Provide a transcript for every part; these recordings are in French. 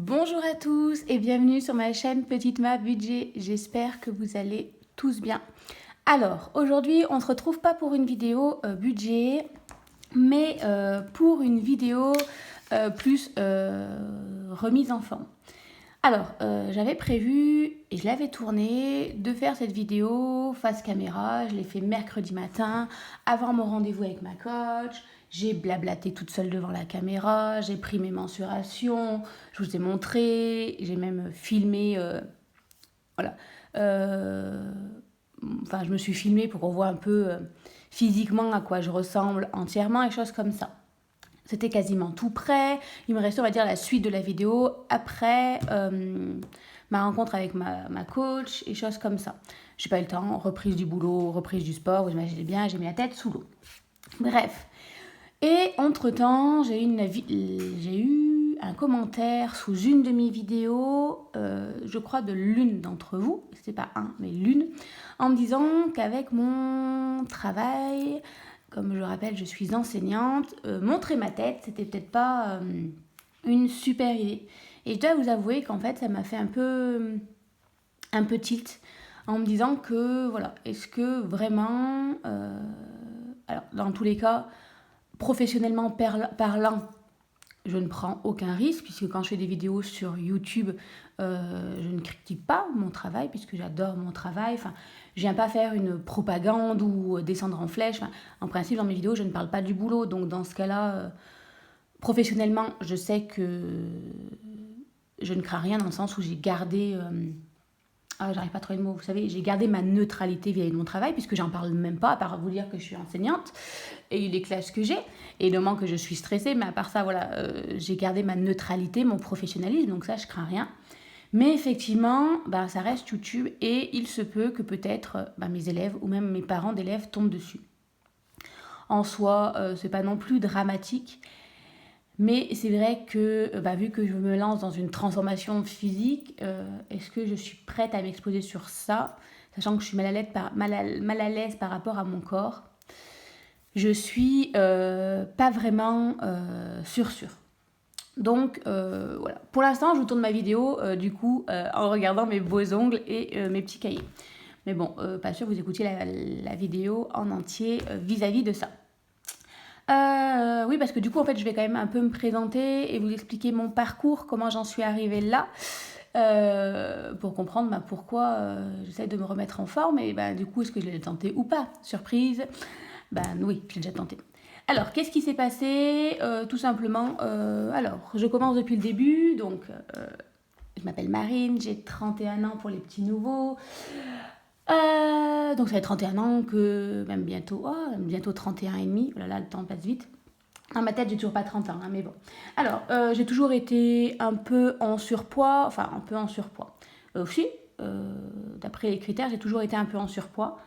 Bonjour à tous et bienvenue sur ma chaîne Petite Ma Budget. J'espère que vous allez tous bien. Alors, aujourd'hui, on ne se retrouve pas pour une vidéo budget, mais pour une vidéo plus remise en forme. Alors, j'avais prévu, et je l'avais tournée, de faire cette vidéo face caméra. Je l'ai fait mercredi matin, avant mon rendez-vous avec ma coach. J'ai blablaté toute seule devant la caméra, j'ai pris mes mensurations, je vous ai montré, j'ai même filmé, voilà. Enfin, je me suis filmée pour qu'on voit un peu physiquement à quoi je ressemble entièrement et choses comme ça. C'était quasiment tout prêt. Il me restait, on va dire, la suite de la vidéo après ma rencontre avec ma coach et choses comme ça. J'ai pas eu le temps, reprise du boulot, reprise du sport, vous imaginez bien, j'ai mis la tête sous l'eau. Bref. Et entre-temps, j'ai eu un commentaire sous une de mes vidéos, je crois de l'une d'entre vous, c'était pas un, mais l'une, en me disant qu'avec mon travail, comme je le rappelle, je suis enseignante, montrer ma tête, c'était peut-être pas une super idée. Et je dois vous avouer qu'en fait, ça m'a fait un peu tilt, en me disant que, voilà, est-ce que vraiment, alors dans tous les cas, professionnellement parlant, je ne prends aucun risque, puisque quand je fais des vidéos sur YouTube, je ne critique pas mon travail, puisque j'adore mon travail. Enfin, je viens pas faire une propagande ou descendre en flèche. Enfin, en principe, dans mes vidéos, je ne parle pas du boulot. Donc, dans ce cas-là, professionnellement, je sais que je ne crains rien, dans le sens où j'ai gardé... j'arrive pas à trouver le mot, vous savez, j'ai gardé ma neutralité vis-à-vis de mon travail, puisque j'en parle même pas, à part vous dire que je suis enseignante, et les classes que j'ai, et le moment que je suis stressée, mais à part ça, voilà, j'ai gardé ma neutralité, mon professionnalisme, donc ça, je crains rien. Mais effectivement, ça reste YouTube, et il se peut que peut-être mes élèves, ou même mes parents d'élèves, tombent dessus. En soi, c'est pas non plus dramatique, mais c'est vrai que, vu que je me lance dans une transformation physique, est-ce que je suis prête à m'exposer sur ça, sachant que je suis mal à l'aise par rapport à mon corps. Je suis pas vraiment sûre. Donc voilà. Pour l'instant, je vous tourne ma vidéo en regardant mes beaux ongles et mes petits cahiers. Mais bon, pas sûr que vous écoutiez la vidéo en entier vis-à-vis de ça. Oui, parce que du coup, en fait, je vais quand même un peu me présenter et vous expliquer mon parcours, comment j'en suis arrivée là, pour comprendre pourquoi j'essaie de me remettre en forme et du coup, est-ce que je l'ai tenté ou pas? Surprise, oui, je l'ai déjà tenté. Alors, qu'est-ce qui s'est passé? Tout simplement, je commence depuis le début, donc je m'appelle Marine, j'ai 31 ans pour les petits nouveaux. Donc ça fait 31 ans que, même bientôt 31 et demi, oh là là, le temps passe vite. Dans ma tête, j'ai toujours pas 30 ans, mais bon. Alors, j'ai toujours été un peu en surpoids, aussi, d'après les critères, j'ai toujours été un peu en surpoids.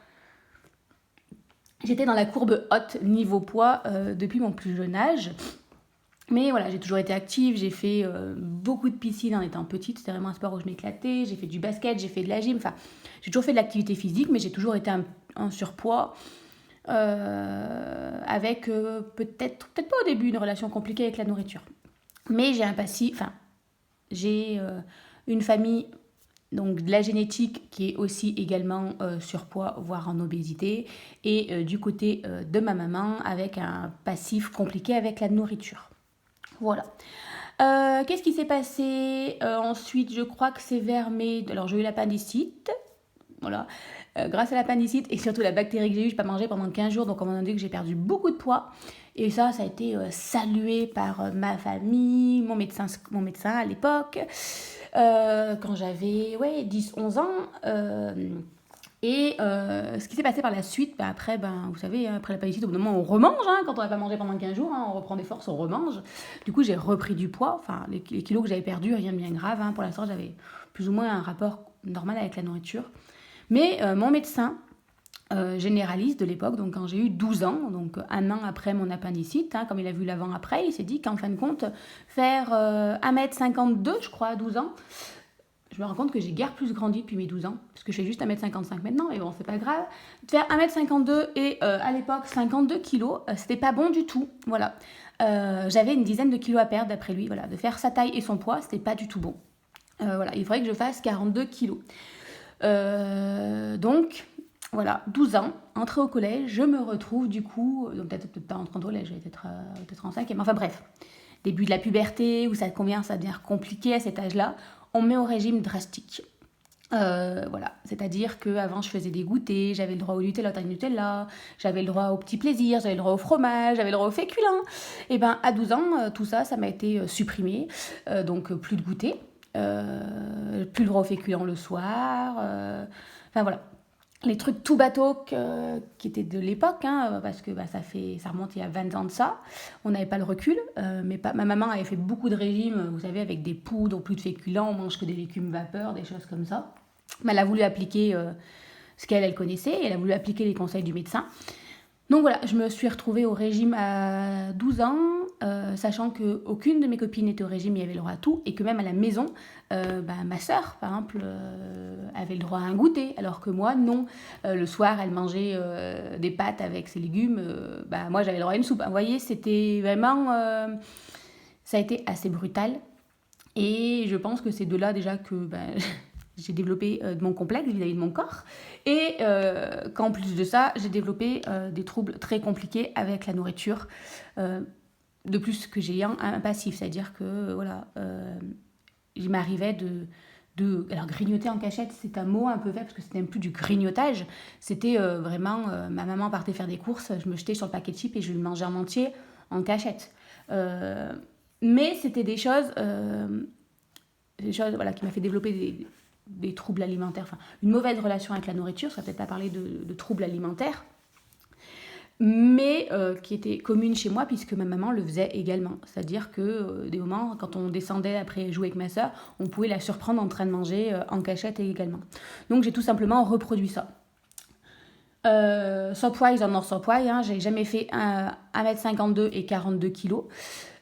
J'étais dans la courbe haute niveau poids depuis mon plus jeune âge. Mais voilà, j'ai toujours été active, j'ai fait beaucoup de piscine en étant petite, c'était vraiment un sport où je m'éclatais, j'ai fait du basket, j'ai fait de la gym, j'ai toujours fait de l'activité physique, mais j'ai toujours été en surpoids, avec peut-être pas au début une relation compliquée avec la nourriture. Mais j'ai une famille, donc de la génétique qui est aussi également surpoids, voire en obésité, et du côté de ma maman avec un passif compliqué avec la nourriture. Voilà. Qu'est-ce qui s'est passé ensuite? Je crois que c'est vers mai. Alors, j'ai eu l'appendicite. Voilà. Grâce à l'appendicite et surtout la bactérie que j'ai eue, je n'ai pas mangé pendant 15 jours. Donc, on m'a dit que j'ai perdu beaucoup de poids. Et ça a été salué par ma famille, mon médecin à l'époque. Quand j'avais 10-11 ans. Et ce qui s'est passé par la suite, après, vous savez, après l'appendicite, au bout d'un moment, on remange, quand on n'a pas mangé pendant 15 jours, on reprend des forces, on remange. Du coup, j'ai repris du poids, les kilos que j'avais perdus, rien de bien grave. Pour l'instant, j'avais plus ou moins un rapport normal avec la nourriture. Mais mon médecin généraliste de l'époque, donc quand j'ai eu 12 ans, donc un an après mon appendicite, comme il a vu l'avant-après, il s'est dit qu'en fin de compte, faire 1m52, je crois, à 12 ans, je me rends compte que j'ai guère plus grandi depuis mes 12 ans, parce que je fais juste 1m55 maintenant, mais bon, c'est pas grave. De faire 1m52 et à l'époque 52 kilos, c'était pas bon du tout, voilà. J'avais une dizaine de kilos à perdre d'après lui, voilà. De faire sa taille et son poids, c'était pas du tout bon. Voilà, il faudrait que je fasse 42 kilos. Donc, voilà, 12 ans, entrée au collège, je me retrouve du coup, donc peut-être pas entrée au collège, peut-être en 5e, enfin bref, début de la puberté, où ça commence à devenir compliqué à cet âge-là, on me met au régime drastique. Voilà, c'est-à-dire qu'avant je faisais des goûters, j'avais le droit au Nutella, Nutella, j'avais le droit aux petits plaisirs, j'avais le droit au fromage, j'avais le droit aux féculents. Et ben à 12 ans, tout ça, ça m'a été supprimé, donc plus de goûter, plus le droit aux féculents le soir, enfin voilà. Les trucs tout bateaux qui étaient de l'époque, hein, parce que ça remonte il y a 20 ans de ça, on n'avait pas le recul, mais ma maman avait fait beaucoup de régimes, vous savez, avec des poudres, plus de féculents, on mange que des légumes vapeur, des choses comme ça. Mais elle a voulu appliquer ce qu'elle connaissait, et elle a voulu appliquer les conseils du médecin. Donc voilà, je me suis retrouvée au régime à 12 ans, sachant qu'aucune de mes copines n'était au régime, il y avait le droit à tout, et que même à la maison, ma sœur, par exemple, avait le droit à un goûter, alors que moi, non. Le soir, elle mangeait des pâtes avec ses légumes, moi, j'avais le droit à une soupe. Vous voyez, c'était vraiment... ça a été assez brutal, et je pense que c'est de là déjà que... j'ai développé de mon complexe vis-à-vis de mon corps et qu'en plus de ça, j'ai développé des troubles très compliqués avec la nourriture, de plus que j'ai un passif, c'est-à-dire que voilà, il m'arrivait alors grignoter en cachette, c'est un mot un peu fait parce que c'était même plus du grignotage, c'était vraiment, ma maman partait faire des courses, je me jetais sur le paquet de chips et je le mangeais en entier en cachette. Mais c'était des choses voilà, qui m'a fait développer des troubles alimentaires, enfin une mauvaise relation avec la nourriture, ça ne peut-être pas parler de troubles alimentaires, mais qui était commune chez moi puisque ma maman le faisait également. C'est-à-dire que des moments, quand on descendait après jouer avec ma soeur, on pouvait la surprendre en train de manger en cachette également. Donc j'ai tout simplement reproduit ça. Surprise or not surprise, hein, j'ai jamais fait 1m52 et 42 kilos.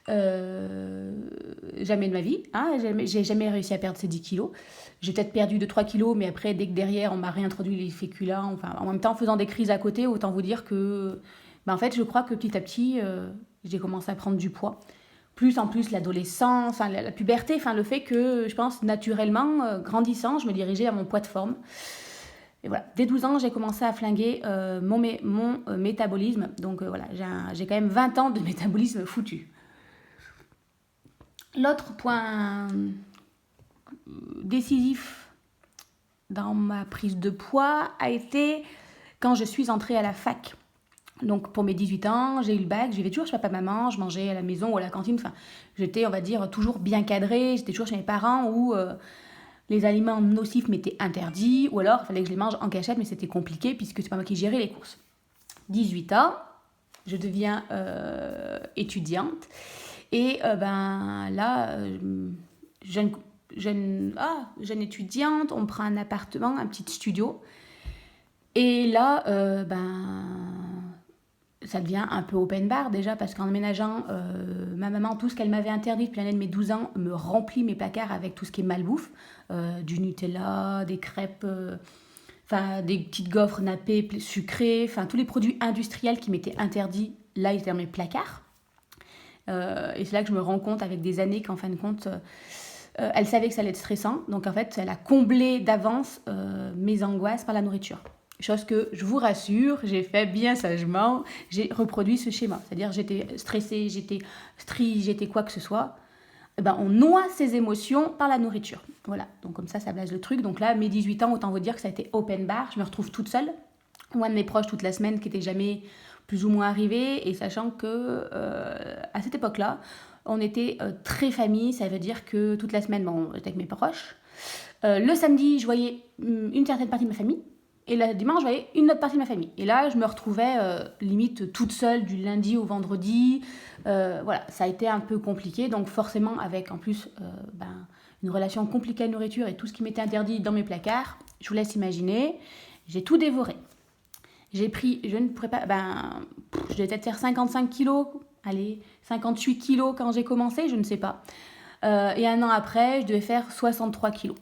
Jamais de ma vie, hein, j'ai jamais réussi à perdre ces 10 kilos. J'ai peut-être perdu 2-3 kilos, mais après, dès que derrière, on m'a réintroduit les féculents, enfin, en même temps, en faisant des crises à côté, autant vous dire que, en fait, je crois que petit à petit, j'ai commencé à prendre du poids. Plus en plus, l'adolescence, enfin, la puberté, enfin, le fait que, je pense, naturellement, grandissant, je me dirigeais à mon poids de forme. Et voilà, dès 12 ans, j'ai commencé à flinguer mon métabolisme. Donc voilà, j'ai quand même 20 ans de métabolisme foutu. L'autre point décisif dans ma prise de poids a été quand je suis entrée à la fac. Donc pour mes 18 ans, j'ai eu le bac, je vivais toujours chez papa-maman, je mangeais à la maison ou à la cantine, enfin j'étais, on va dire, toujours bien cadrée, j'étais toujours chez mes parents où les aliments nocifs m'étaient interdits, ou alors il fallait que je les mange en cachette, mais c'était compliqué puisque c'est pas moi qui gérais les courses. 18 ans, je deviens étudiante. Et là, jeune étudiante, on prend un appartement, un petit studio. Et là, ça devient un peu open bar déjà, parce qu'en emménageant, ma maman, tout ce qu'elle m'avait interdit depuis l'année de mes 12 ans, me remplit mes placards avec tout ce qui est malbouffe. Du Nutella, des crêpes, des petites gaufres nappées, sucrées, tous les produits industriels qui m'étaient interdits, là, ils étaient dans mes placards. Et c'est là que je me rends compte avec des années qu'en fin de compte, elle savait que ça allait être stressant. Donc en fait, elle a comblé d'avance mes angoisses par la nourriture. Chose que, je vous rassure, j'ai fait bien sagement, j'ai reproduit ce schéma. C'est-à-dire j'étais stressée, j'étais triste, j'étais quoi que ce soit. On noie ses émotions par la nourriture. Voilà, donc comme ça blase le truc. Donc là, mes 18 ans, autant vous dire que ça a été open bar. Je me retrouve toute seule. Loin de mes proches toute la semaine qui n'étaient jamais plus ou moins arrivés, et sachant que à cette époque-là, on était très famille, ça veut dire que toute la semaine, j'étais avec mes proches. Le samedi, je voyais une certaine partie de ma famille, et le dimanche, je voyais une autre partie de ma famille. Et là, je me retrouvais limite toute seule du lundi au vendredi. Voilà, ça a été un peu compliqué, donc forcément avec en plus une relation compliquée à la nourriture et tout ce qui m'était interdit dans mes placards, je vous laisse imaginer, j'ai tout dévoré. J'ai pris, je ne pourrais pas, je devais peut-être faire 55 kilos, allez, 58 kilos quand j'ai commencé, je ne sais pas. Et un an après, je devais faire 63 kilos.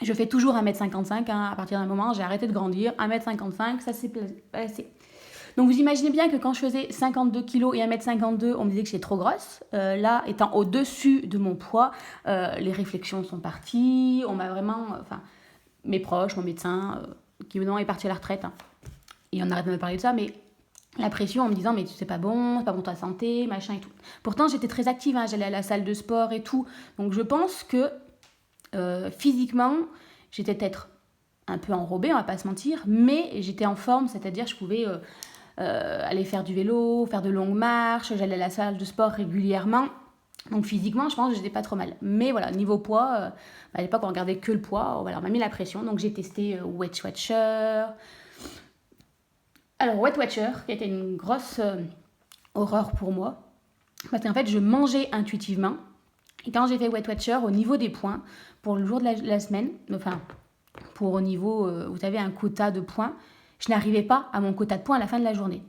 Je fais toujours 1m55, hein, à partir d'un moment, j'ai arrêté de grandir. 1m55, ça s'est passé. Donc vous imaginez bien que quand je faisais 52 kg et 1m52, on me disait que j'étais trop grosse. Là, étant au-dessus de mon poids, les réflexions sont parties. On m'a vraiment... mes proches, mon médecin, qui maintenant est parti à la retraite, hein, et on arrête de me parler de ça, mais la pression en me disant mais c'est pas bon pour ta santé, machin et tout. Pourtant j'étais très active, hein, j'allais à la salle de sport et tout. Donc je pense que physiquement j'étais peut-être un peu enrobée, on va pas se mentir, mais j'étais en forme, c'est-à-dire je pouvais aller faire du vélo, faire de longues marches, j'allais à la salle de sport régulièrement. Donc physiquement, je pense que j'étais pas trop mal. Mais voilà, niveau poids, à l'époque on regardait que le poids, voilà, on m'a mis la pression. Donc j'ai testé Weight Watcher. Alors Weight Watcher, qui était une grosse horreur pour moi. Parce qu'en fait, je mangeais intuitivement. Et quand j'ai fait Weight Watcher, au niveau des points, pour le jour de la semaine, enfin, pour au niveau, vous savez, un quota de points, je n'arrivais pas à mon quota de points à la fin de la journée.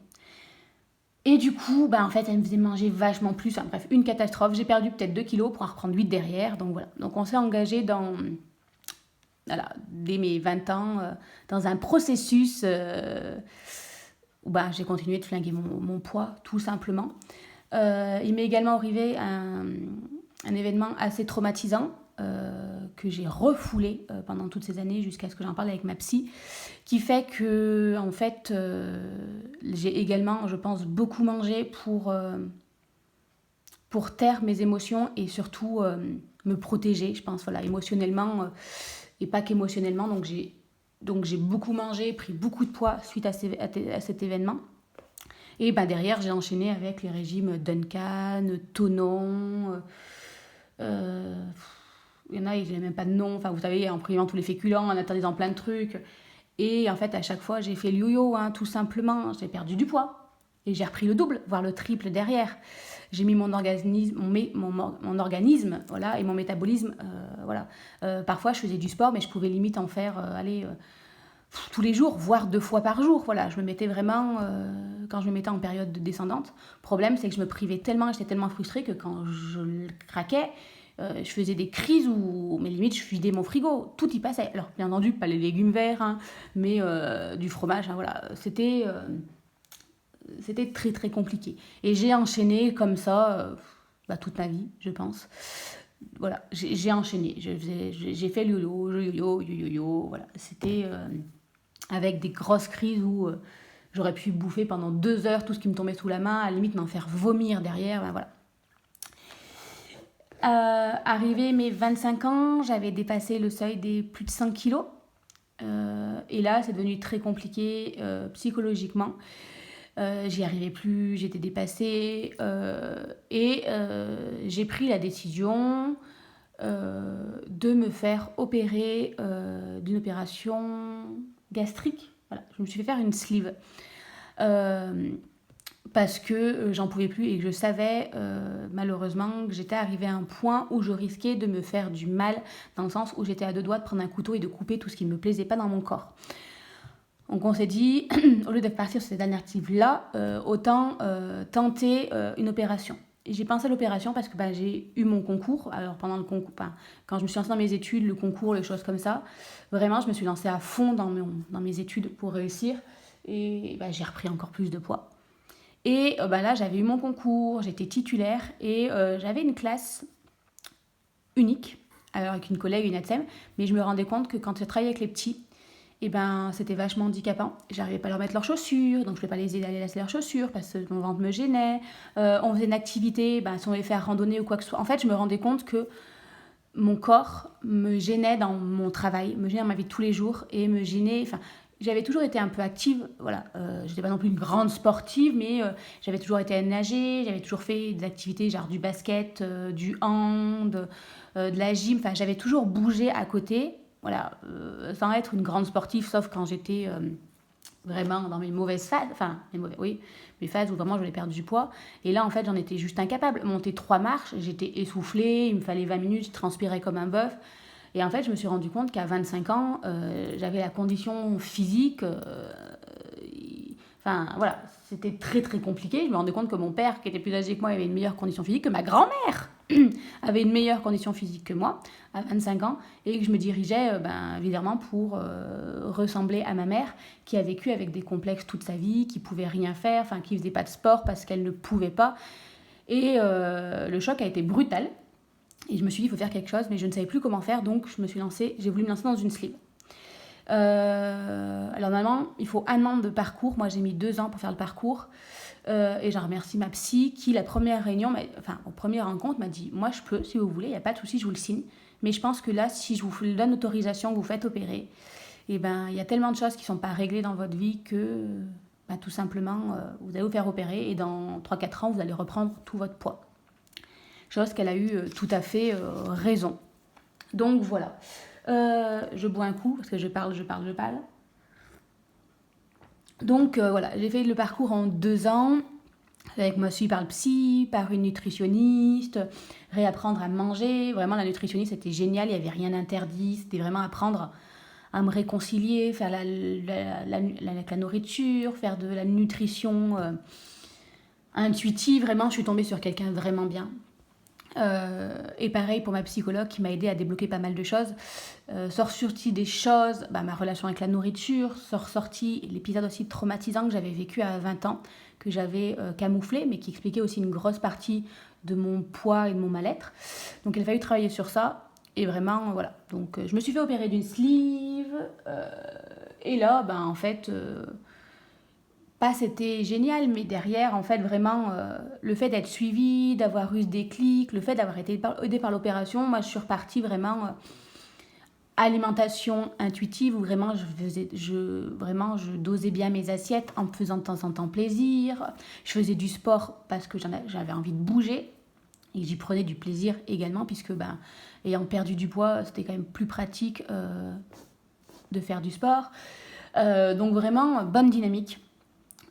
Et du coup, en fait, elle me faisait manger vachement plus. Enfin, bref, une catastrophe. J'ai perdu peut-être 2 kilos pour en reprendre 8 derrière. Donc voilà. Donc on s'est engagé dès mes 20 ans, dans un processus où j'ai continué de flinguer mon poids, tout simplement. Il m'est également arrivé un événement assez traumatisant que j'ai refoulé pendant toutes ces années jusqu'à ce que j'en parle avec ma psy, qui fait que en fait j'ai également, je pense, beaucoup mangé pour taire mes émotions et surtout me protéger, je pense, voilà, émotionnellement et pas qu'émotionnellement. Donc j'ai beaucoup mangé, pris beaucoup de poids suite à cet événement. Et derrière, j'ai enchaîné avec les régimes Duncan, Tonon. Il y en a, ils n'avaient même pas de nom. Enfin, vous savez, en privant tous les féculents, en interdisant plein de trucs. Et en fait, à chaque fois, j'ai fait le yo-yo, hein, tout simplement. J'ai perdu du poids. Et j'ai repris le double, voire le triple derrière. J'ai mis mon organisme, voilà, et mon métabolisme. Voilà. Parfois, je faisais du sport, mais je pouvais limite en faire tous les jours, voire 2 fois par jour. Voilà, je me mettais vraiment, quand je me mettais en période descendante, le problème c'est que je me privais tellement, j'étais tellement frustrée que quand je craquais, je faisais des crises où, mais limite, je vidais mon frigo, tout y passait. Alors, bien entendu, pas les légumes verts, hein, mais du fromage, hein, voilà, c'était très très compliqué. Et j'ai enchaîné comme ça toute ma vie, je pense. Voilà, j'ai enchaîné, j'ai fait le yo-yo, voilà, c'était... avec des grosses crises où j'aurais pu bouffer pendant 2 heures tout ce qui me tombait sous la main, à la limite m'en faire vomir derrière, voilà. Arrivé mes 25 ans, j'avais dépassé le seuil des plus de 5 kilos. Et là, c'est devenu très compliqué psychologiquement. J'y arrivais plus, j'étais dépassée. Et j'ai pris la décision de me faire opérer d'une opération gastrique. Voilà, je me suis fait faire une sleeve. Parce que j'en pouvais plus et que je savais malheureusement que j'étais arrivée à un point où je risquais de me faire du mal, dans le sens où j'étais à 2 doigts de prendre un couteau et de couper tout ce qui ne me plaisait pas dans mon corps. Donc on s'est dit, au lieu de partir sur cette alternative-là, autant tenter une opération. Et j'ai pensé à l'opération parce que j'ai eu mon concours. Alors pendant le concours, quand je me suis lancée dans mes études, le concours, les choses comme ça, vraiment je me suis lancée à fond dans mes études pour réussir. Et j'ai repris encore plus de poids. Et là, j'avais eu mon concours, j'étais titulaire et j'avais une classe unique, alors avec une collègue, une ATSEM, mais je me rendais compte que quand je travaillais avec les petits, c'était vachement handicapant. J'arrivais pas à leur mettre leurs chaussures, donc je ne pouvais pas les aider à aller laisser leurs chaussures parce que mon ventre me gênait. On faisait une activité, si on voulait faire randonnée ou quoi que ce soit. En fait, je me rendais compte que mon corps me gênait dans mon travail, me gênait dans ma vie de tous les jours et me gênait... J'avais toujours été un peu active, voilà. J'étais pas non plus une grande sportive, mais j'avais toujours été à nager, j'avais toujours fait des activités genre du basket, du hand, de la gym. Enfin, j'avais toujours bougé à côté, voilà, sans être une grande sportive, sauf quand j'étais vraiment dans mes mauvaises phases, mes phases où vraiment je voulais perdre du poids. Et là, en fait, j'en étais juste incapable. Monter 3 marches, j'étais essoufflée, il me fallait 20 minutes, je transpirais comme un bœuf. Et en fait, je me suis rendu compte qu'à 25 ans, j'avais la condition physique. Voilà, c'était très très compliqué. Je me rendais compte que mon père, qui était plus âgé que moi, avait une meilleure condition physique que ma grand-mère. avait une meilleure condition physique que moi, à 25 ans, et que je me dirigeais évidemment pour ressembler à ma mère, qui a vécu avec des complexes toute sa vie, qui pouvait rien faire, enfin qui faisait pas de sport parce qu'elle ne pouvait pas. Et le choc a été brutal. Et je me suis dit, il faut faire quelque chose, mais je ne savais plus comment faire, donc j'ai voulu me lancer dans une sleeve. Alors normalement, il faut 1 an de parcours. Moi, j'ai mis 2 ans pour faire le parcours. Et j'en remercie ma psy qui, la première réunion, aux premières rencontres, m'a dit, moi, je peux, si vous voulez, il n'y a pas de souci, je vous le signe. Mais je pense que là, si je vous donne l'autorisation, vous faites opérer, il y a tellement de choses qui ne sont pas réglées dans votre vie que, tout simplement, vous allez vous faire opérer et dans 3-4 ans, vous allez reprendre tout votre poids. Chose qu'elle a eu tout à fait raison. Donc voilà. Je bois un coup parce que je parle. Donc voilà, j'ai fait le parcours en 2 ans, avec moi suivi par le psy, par une nutritionniste, réapprendre à manger. Vraiment, la nutritionniste, c'était génial, il n'y avait rien d'interdit, c'était vraiment apprendre à me réconcilier, faire avec la nourriture, faire de la nutrition intuitive. Vraiment, je suis tombée sur quelqu'un vraiment bien. Et pareil pour ma psychologue qui m'a aidé à débloquer pas mal de choses. Sort sorti des choses, ma relation avec la nourriture, sort sorti l'épisode aussi traumatisant que j'avais vécu à 20 ans, que j'avais camouflé, mais qui expliquait aussi une grosse partie de mon poids et de mon mal-être. Donc il a fallu travailler sur ça. Et vraiment, voilà. Donc je me suis fait opérer d'une sleeve. Et là, en fait... c'était génial, mais derrière, en fait, vraiment, le fait d'être suivie, d'avoir eu ce déclic, le fait d'avoir été aidée par l'opération, moi, je suis repartie vraiment alimentation intuitive, où vraiment, je dosais bien mes assiettes en me faisant de temps en temps plaisir. Je faisais du sport parce que j'avais envie de bouger, et j'y prenais du plaisir également, puisque, ayant perdu du poids, c'était quand même plus pratique de faire du sport. Donc vraiment, bonne dynamique.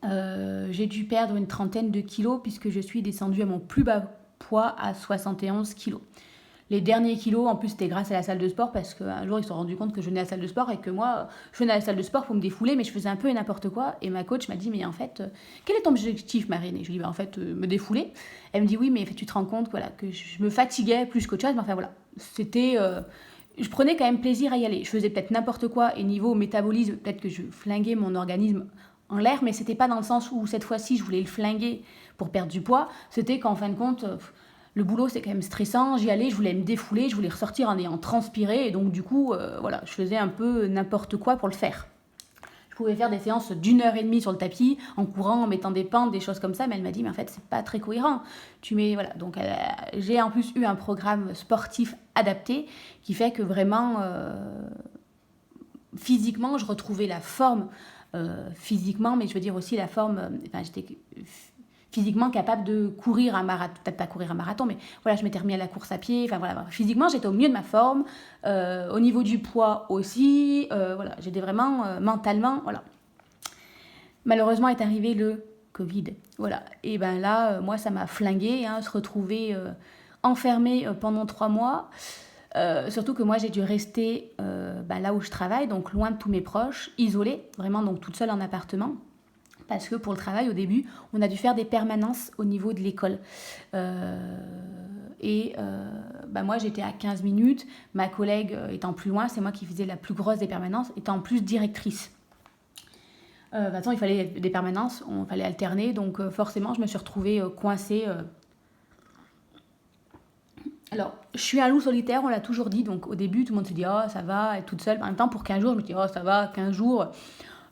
J'ai dû perdre une 30aine de kilos puisque je suis descendue à mon plus bas poids à 71 kilos. Les derniers kilos, en plus, c'était grâce à la salle de sport parce qu'un jour, ils se sont rendus compte que je venais à la salle de sport et que moi, je venais à la salle de sport pour me défouler, mais je faisais un peu n'importe quoi. Et ma coach m'a dit, mais en fait, quel est ton objectif, Marine? Et je lui ai dit, en fait, me défouler. Elle me dit, oui, mais tu te rends compte que je me fatiguais plus qu'autre chose. Mais enfin, voilà, c'était... je prenais quand même plaisir à y aller. Je faisais peut-être n'importe quoi et niveau métabolisme, peut-être que je flinguais mon organisme en l'air, mais c'était pas dans le sens où cette fois-ci je voulais le flinguer pour perdre du poids, c'était qu'en fin de compte le boulot c'est quand même stressant, j'y allais, je voulais me défouler, je voulais ressortir en ayant transpiré et donc du coup voilà, je faisais un peu n'importe quoi pour le faire. Je pouvais faire des séances d'1h30 sur le tapis en courant, en mettant des pentes, des choses comme ça, mais elle m'a dit mais en fait c'est pas très cohérent. Voilà, donc j'ai en plus eu un programme sportif adapté qui fait que vraiment physiquement je retrouvais la forme physiquement, mais je veux dire aussi la forme, j'étais physiquement capable de courir un marathon, peut-être pas courir un marathon, mais voilà, je m'étais remis à la course à pied, voilà, physiquement j'étais au mieux de ma forme, au niveau du poids aussi, voilà, j'étais vraiment mentalement, voilà. Malheureusement est arrivé le Covid, voilà, et là, moi ça m'a flinguée, se retrouver enfermée pendant 3 mois. Surtout que moi j'ai dû rester là où je travaille, donc loin de tous mes proches, isolée, vraiment donc toute seule en appartement, parce que pour le travail au début on a dû faire des permanences au niveau de l'école. Moi j'étais à 15 minutes, ma collègue étant plus loin, c'est moi qui faisais la plus grosse des permanences, étant en plus directrice. Maintenant il fallait des permanences, il fallait alterner, donc forcément je me suis retrouvée coincée. Alors, je suis un loup solitaire, on l'a toujours dit, donc au début, tout le monde se dit « Oh, ça va, être toute seule ». En même temps, pour 15 jours, je me dis « Oh, ça va, 15 jours,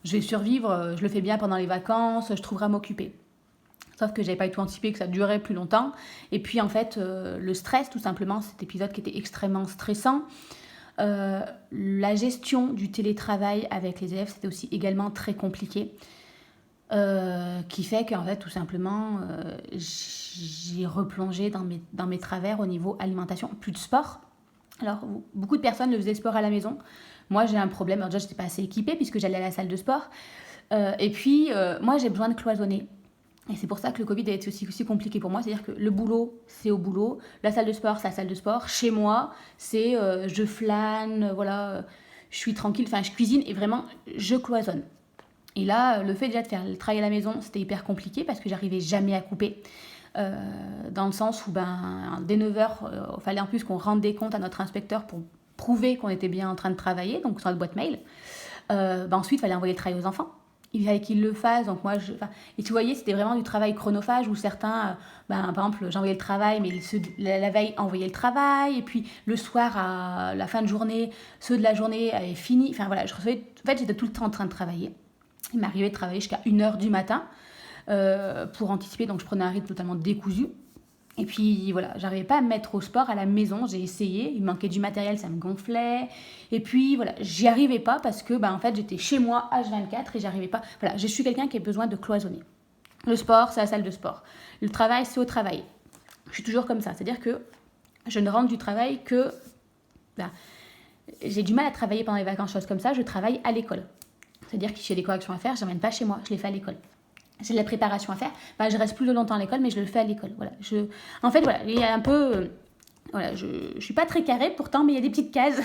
je vais survivre, je le fais bien pendant les vacances, je trouverai à m'occuper ». Sauf que j'avais pas du tout anticipé que ça durait plus longtemps. Et puis, en fait, le stress, tout simplement, cet épisode qui était extrêmement stressant. La gestion du télétravail avec les élèves, c'était aussi également très compliqué. Qui fait qu'en fait tout simplement j'ai replongé dans mes travers au niveau alimentation, plus de sport. Alors beaucoup de personnes faisaient sport à la maison, moi j'ai un problème, alors déjà j'étais pas assez équipée puisque j'allais à la salle de sport, et puis moi j'ai besoin de cloisonner. Et c'est pour ça que le Covid a été aussi compliqué pour moi, c'est-à-dire que le boulot, c'est au boulot, la salle de sport, c'est la salle de sport, chez moi, c'est je flâne, voilà, je suis tranquille, je cuisine et vraiment je cloisonne. Et là, le fait déjà de faire le travail à la maison, c'était hyper compliqué parce que j'arrivais jamais à couper. dans le sens où dès 9h, il fallait en plus qu'on rende des comptes à notre inspecteur pour prouver qu'on était bien en train de travailler, donc sur notre boîte mail. Ensuite, il fallait envoyer le travail aux enfants. Il fallait qu'ils le fassent, donc moi, et tu voyais, c'était vraiment du travail chronophage où certains, par exemple, j'envoyais le travail, mais la veille envoyaient le travail, et puis le soir, à la fin de journée, ceux de la journée avaient fini. Enfin voilà, j'étais tout le temps en train de travailler. Il m'arrivait de travailler jusqu'à 1h du matin pour anticiper, donc je prenais un rythme totalement décousu. Et puis voilà, j'arrivais pas à me mettre au sport à la maison, j'ai essayé, il manquait du matériel, ça me gonflait. Et puis voilà, j'y arrivais pas parce que en fait j'étais chez moi H24 et j'arrivais pas. Voilà, je suis quelqu'un qui a besoin de cloisonner. Le sport, c'est la salle de sport. Le travail, c'est au travail. Je suis toujours comme ça, c'est-à-dire que je ne rentre du travail que... j'ai du mal à travailler pendant les vacances, choses comme ça, je travaille à l'école. C'est-à-dire que si j'ai des corrections à faire, je n'emmène pas chez moi, je les fais à l'école. J'ai de la préparation à faire, je reste plus longtemps à l'école, mais je le fais à l'école. Voilà. En fait, voilà, il y a un peu... Voilà, je suis pas très carrée pourtant, mais il y a des petites cases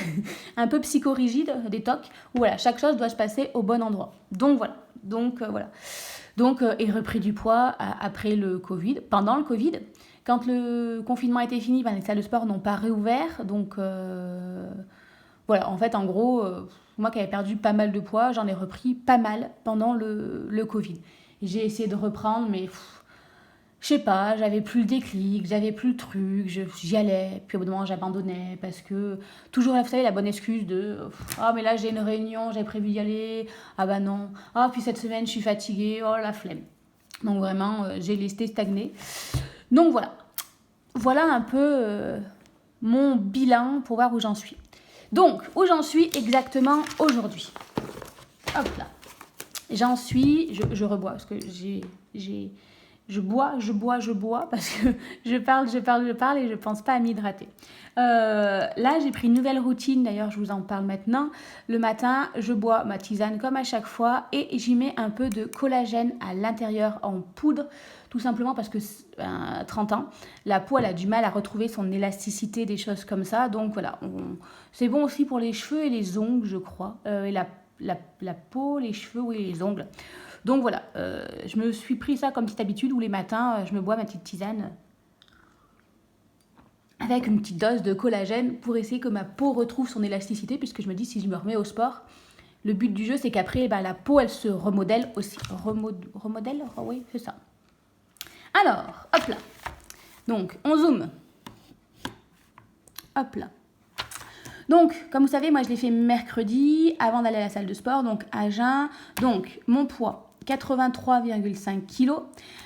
un peu psychorigides, des tocs, où voilà, chaque chose doit se passer au bon endroit. Donc voilà. Donc, et repris du poids après le Covid, pendant le Covid. Quand le confinement était fini, les salles de sport n'ont pas réouvert. Donc voilà, en fait, en gros, moi qui avais perdu pas mal de poids, j'en ai repris pas mal pendant le Covid. J'ai essayé de reprendre, mais je sais pas, j'avais plus le déclic, j'avais plus le truc, j'y allais, puis au bout d'un moment j'abandonnais parce que toujours, vous savez, la bonne excuse de mais là j'ai une réunion, j'avais prévu d'y aller, non, puis cette semaine je suis fatiguée, la flemme. Donc vraiment, j'ai laissé stagner. Donc voilà un peu mon bilan pour voir où j'en suis. Donc, où j'en suis exactement aujourd'hui. Hop là. J'en suis, je rebois parce que je bois parce que je parle et je pense pas à m'hydrater. Là, j'ai pris une nouvelle routine, d'ailleurs, je vous en parle maintenant. Le matin, je bois ma tisane comme à chaque fois et j'y mets un peu de collagène à l'intérieur en poudre, tout simplement parce que à 30 ans, la peau, elle a du mal à retrouver son élasticité, des choses comme ça. Donc voilà, c'est bon aussi pour les cheveux et les ongles, je crois, et la peau, les cheveux et les ongles. Donc voilà, je me suis pris ça comme petite habitude où les matins, je me bois ma petite tisane avec une petite dose de collagène pour essayer que ma peau retrouve son élasticité, puisque je me dis si je me remets au sport, le but du jeu c'est qu'après la peau elle se remodèle aussi. Remodèle. Oui, c'est ça. Alors, hop là. Donc, on zoome. Hop là. Donc, comme vous savez, moi je l'ai fait mercredi avant d'aller à la salle de sport, donc à jeun. Donc, mon poids, 83,5 kg.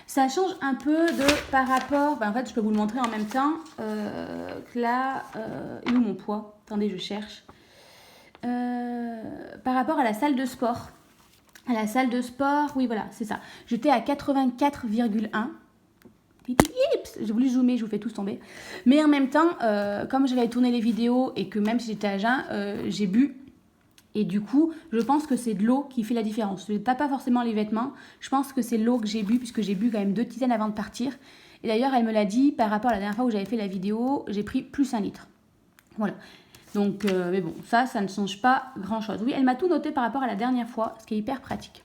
Ça change un peu par rapport... en fait, je peux vous le montrer en même temps. Là, où est mon poids? Attendez, je cherche. Par rapport à la salle de sport. À la salle de sport, oui, voilà, c'est ça. J'étais à 84,1. J'ai voulu zoomer, je vous fais tous tomber. Mais en même temps, comme j'avais tourné les vidéos et que même si j'étais à jeun, j'ai bu. Et du coup, je pense que c'est de l'eau qui fait la différence. Je ne tape pas forcément les vêtements. Je pense que c'est l'eau que j'ai bu, puisque j'ai bu quand même 2 tisanes avant de partir. Et d'ailleurs, elle me l'a dit, par rapport à la dernière fois où j'avais fait la vidéo, j'ai pris plus 1 litre. Voilà. Donc, mais bon, ça ne change pas grand-chose. Oui, elle m'a tout noté par rapport à la dernière fois, ce qui est hyper pratique.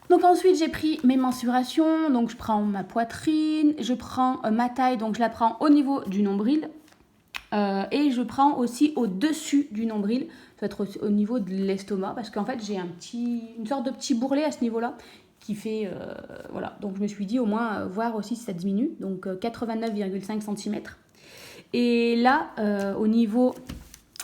Donc ensuite, j'ai pris mes mensurations. Donc, je prends ma poitrine, je prends ma taille, donc je la prends au niveau du nombril. Et je prends aussi au-dessus du nombril, ça va être au niveau de l'estomac, parce qu'en fait j'ai une sorte de petit bourrelet à ce niveau-là qui fait, voilà, donc je me suis dit au moins voir aussi si ça diminue, donc 89,5 cm. Et là, au niveau,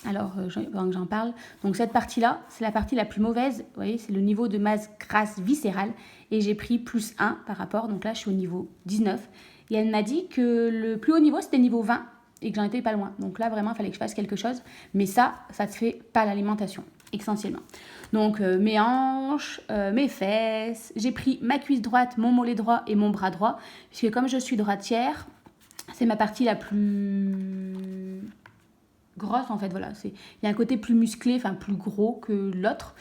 alors pendant que j'en parle, donc cette partie-là, c'est la partie la plus mauvaise, vous voyez, c'est le niveau de masse grasse viscérale, et j'ai pris plus 1 par rapport, donc là je suis au niveau 19, et elle m'a dit que le plus haut niveau c'était niveau 20, et que j'en étais pas loin. Donc là, vraiment, il fallait que je fasse quelque chose. Mais ça se fait par l'alimentation, essentiellement. Donc, mes hanches, mes fesses. J'ai pris ma cuisse droite, mon mollet droit et mon bras droit. Puisque comme je suis droitière, c'est ma partie la plus grosse, en fait. Voilà. Il y a un côté plus musclé, enfin plus gros que l'autre.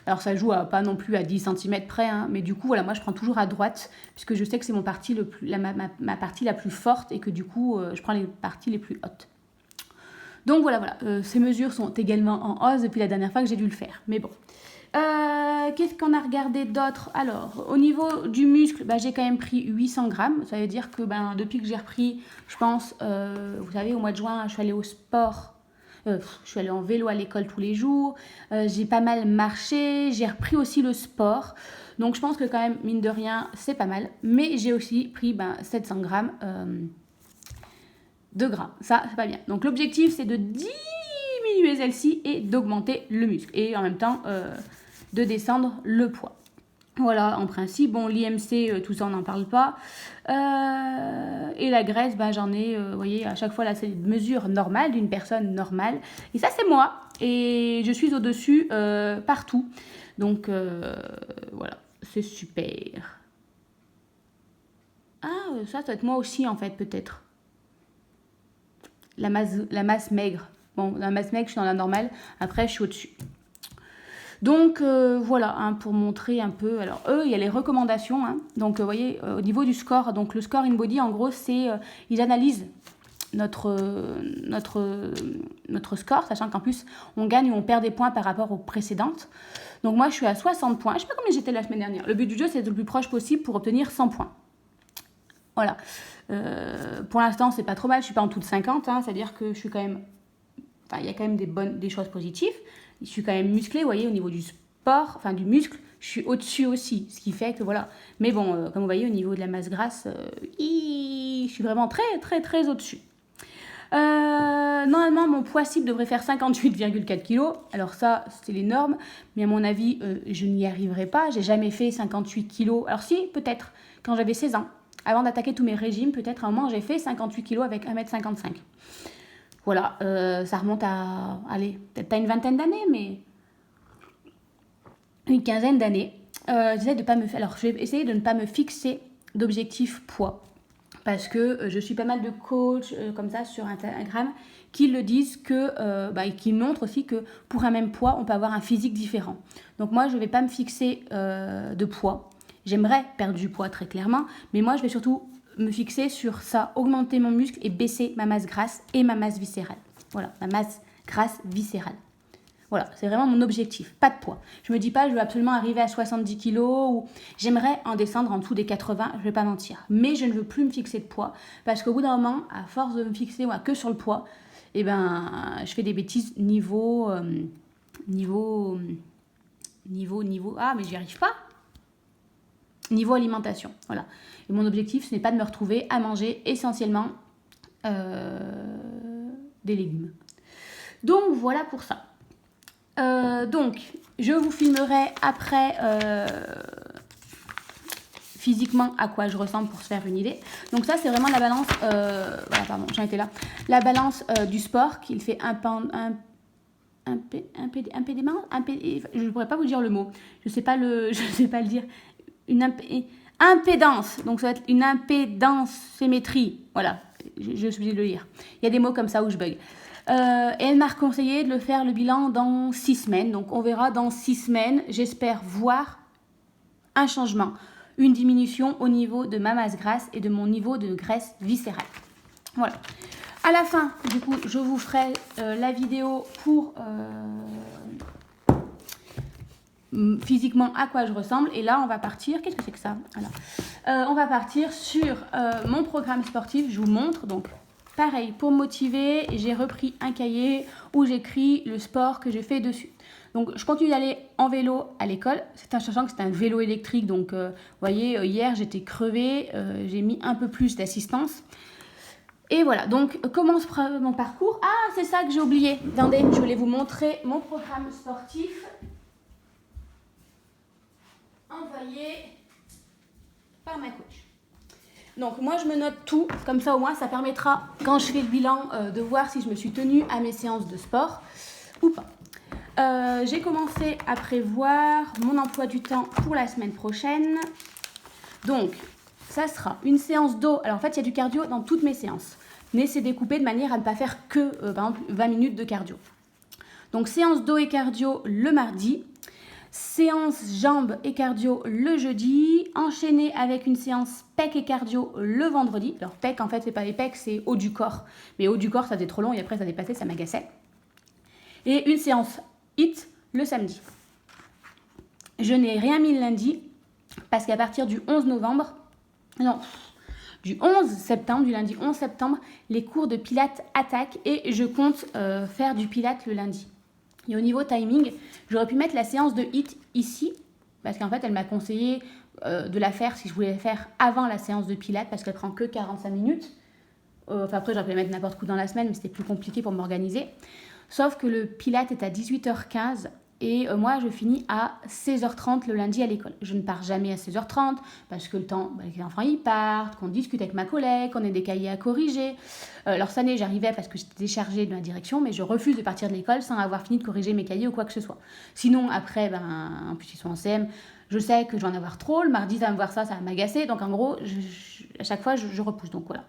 Alors, ça joue pas non plus à 10 cm près. Hein, mais du coup, voilà, moi, je prends toujours à droite. Puisque je sais que c'est ma partie ma partie la plus forte. Et que du coup, je prends les parties les plus hautes. Donc, voilà. Ces mesures sont également en hausse depuis la dernière fois que j'ai dû le faire. Mais bon. Qu'est-ce qu'on a regardé d'autre? Alors, au niveau du muscle, bah, j'ai quand même pris 800 grammes. Ça veut dire que depuis que j'ai repris, je pense, vous savez, au mois de juin, je suis allée au sport. Je suis allée en vélo à l'école tous les jours. J'ai pas mal marché. J'ai repris aussi le sport. Donc, je pense que quand même, mine de rien, c'est pas mal. Mais j'ai aussi pris 700 grammes de gras. Ça, c'est pas bien. Donc, l'objectif, c'est de diminuer celle-ci et d'augmenter le muscle. Et en même temps, de descendre le poids. Voilà, en principe, bon, l'IMC, tout ça, on n'en parle pas. Et la graisse, j'en ai, vous voyez, à chaque fois, là, c'est une mesure normale d'une personne normale. Et ça, c'est moi. Et je suis au-dessus partout. Donc, voilà, c'est super. Ah, ça doit être moi aussi, en fait, peut-être. La masse maigre. Bon, la masse maigre, je suis dans la normale. Après, je suis au-dessus. Donc, voilà, pour montrer un peu. Alors, il y a les recommandations. Donc, vous voyez, au niveau du score. Donc, le score InBody, en gros, c'est... ils analysent notre score, sachant qu'en plus, on gagne ou on perd des points par rapport aux précédentes. Donc, moi, je suis à 60 points. Je ne sais pas combien j'étais la semaine dernière. Le but du jeu, c'est d'être le plus proche possible pour obtenir 100 points. Voilà. Pour l'instant, c'est pas trop mal. Je suis pas en dessous de 50. C'est-à-dire que je suis quand même... Enfin, il y a quand même des choses positives. Je suis quand même musclée, vous voyez, au niveau du sport, enfin du muscle, je suis au-dessus aussi. Ce qui fait que voilà. Mais bon, comme vous voyez, au niveau de la masse grasse, je suis vraiment très, très, très au-dessus. Normalement, mon poids cible devrait faire 58,4 kg. Alors ça, c'est les normes. Mais à mon avis, je n'y arriverai pas. J'ai jamais fait 58 kg. Alors si, peut-être, quand j'avais 16 ans. Avant d'attaquer tous mes régimes, peut-être à un moment, j'ai fait 58 kg avec 1,55 m. Voilà, ça remonte à, allez, peut-être pas une vingtaine d'années, mais une quinzaine d'années. J'essaie de pas me... Alors, je vais essayer de ne pas me fixer d'objectif poids. Parce que je suis pas mal de coachs comme ça sur Instagram qui le disent et qui montrent aussi que pour un même poids, on peut avoir un physique différent. Donc moi, je ne vais pas me fixer de poids. J'aimerais perdre du poids très clairement, mais moi, je vais surtout me fixer sur ça, augmenter mon muscle et baisser ma masse grasse et ma masse viscérale. Voilà, ma masse grasse viscérale. Voilà, c'est vraiment mon objectif, pas de poids. Je me dis pas, je veux absolument arriver à 70 kg ou j'aimerais en descendre en dessous des 80, je vais pas mentir. Mais je ne veux plus me fixer de poids parce qu'au bout d'un moment, à force de me fixer que sur le poids, je fais des bêtises niveau, ah mais j'y arrive pas. Niveau alimentation, voilà. Et mon objectif, ce n'est pas de me retrouver à manger essentiellement des légumes. Donc voilà pour ça. Donc, je vous filmerai après physiquement à quoi je ressemble pour se faire une idée. Donc ça, c'est vraiment la balance... voilà, pardon, j'en étais là. La balance du sport, qu'il fait impédiment. Je ne pourrais pas vous dire le mot. Je ne sais pas le dire. Une impédance. Donc ça va être une impédance-symétrie. Voilà, je suis obligée de le lire. Il y a des mots comme ça où je bug. Et elle m'a conseillé de le faire le bilan dans 6 semaines. Donc on verra dans 6 semaines. J'espère voir un changement, une diminution au niveau de ma masse grasse et de mon niveau de graisse viscérale. Voilà. À la fin, du coup, je vous ferai la vidéo pour physiquement à quoi je ressemble. Et là, on va partir. Qu'est-ce que c'est que ça? Voilà. On va partir sur mon programme sportif. Je vous montre. Donc, pareil, pour me motiver, j'ai repris un cahier où j'écris le sport que j'ai fait dessus. Donc, je continue d'aller en vélo à l'école, sachant que c'est un vélo électrique. Donc, vous voyez, hier, j'étais crevée. J'ai mis un peu plus d'assistance. Et voilà, donc, commence mon parcours. Ah, c'est ça que j'ai oublié. Attendez, je voulais vous montrer mon programme sportif envoyé par ma coach. Donc moi je me note tout, comme ça au moins ça permettra quand je fais le bilan de voir si je me suis tenue à mes séances de sport ou pas. J'ai commencé à prévoir mon emploi du temps pour la semaine prochaine. Donc ça sera une séance d'eau. Alors en fait il y a du cardio dans toutes mes séances, mais c'est découpé de manière à ne pas faire que par exemple 20 minutes de cardio. Donc séance d'eau et cardio le mardi. Séance jambes et cardio le jeudi, enchaîné avec une séance pec et cardio le vendredi. Alors pec en fait c'est pas les pecs, c'est haut du corps. Mais haut du corps ça faisait trop long et après ça dépassait, ça m'agaçait. Et une séance HIIT le samedi. Je n'ai rien mis le lundi parce qu'à partir du 11 novembre, non, du 11 septembre, du lundi 11 septembre, les cours de pilates attaquent et je compte faire du pilates le lundi. Et au niveau timing, j'aurais pu mettre la séance de HIIT ici, parce qu'en fait, elle m'a conseillé de la faire si je voulais la faire avant la séance de pilates, parce qu'elle prend que 45 minutes. Après, j'aurais pu la mettre n'importe où dans la semaine, mais c'était plus compliqué pour m'organiser. Sauf que le pilates est à 18h15 et moi, je finis à 16h30 le lundi à l'école. Je ne pars jamais à 16h30 parce que le temps, que les enfants y partent, qu'on discute avec ma collègue, qu'on ait des cahiers à corriger. Alors, cette année, j'arrivais parce que j'étais déchargée de ma direction, mais je refuse de partir de l'école sans avoir fini de corriger mes cahiers ou quoi que ce soit. Sinon, après, en plus, ils sont en CM, je sais que je vais en avoir trop. Le mardi, ça va me voir ça va m'agacer. Donc, en gros, à chaque fois, je repousse. Donc, voilà.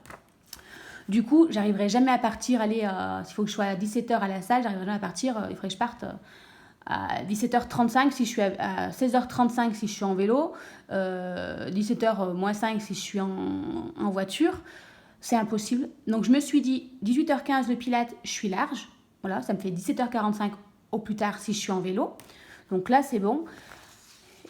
Du coup, j'arriverai jamais à partir, s'il faut que je sois à 17h à la salle, j'arriverai jamais à partir, il faudrait que je parte à 17h35 si je suis à 16h35 si je suis en vélo, 17h moins 5 si je suis en voiture. C'est impossible. Donc je me suis dit, 18h15 le pilates, je suis large. Voilà, ça me fait 17h45 au plus tard si je suis en vélo. Donc là, c'est bon.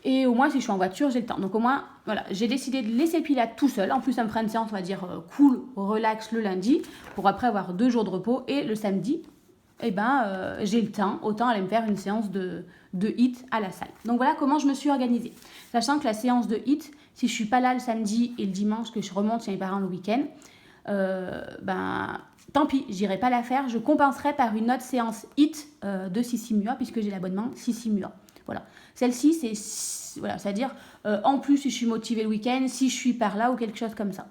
Et au moins, si je suis en voiture, j'ai le temps. Donc au moins, voilà, j'ai décidé de laisser le pilates tout seul. En plus, ça me fera une séance, on va dire, cool, relax le lundi, pour après avoir 2 jours de repos. Et le samedi, j'ai le temps, autant aller me faire une séance de HIIT à la salle. Donc voilà comment je me suis organisée. Sachant que la séance de HIIT, si je suis pas là le samedi et le dimanche, que je remonte chez mes parents le week-end, tant pis, j'irai pas la faire. Je compenserai par une autre séance HIIT de Sissi Mua, puisque j'ai l'abonnement Sissi Mua. Voilà. Celle-ci, c'est-à-dire en plus si je suis motivée le week-end, si je suis par là ou quelque chose comme ça.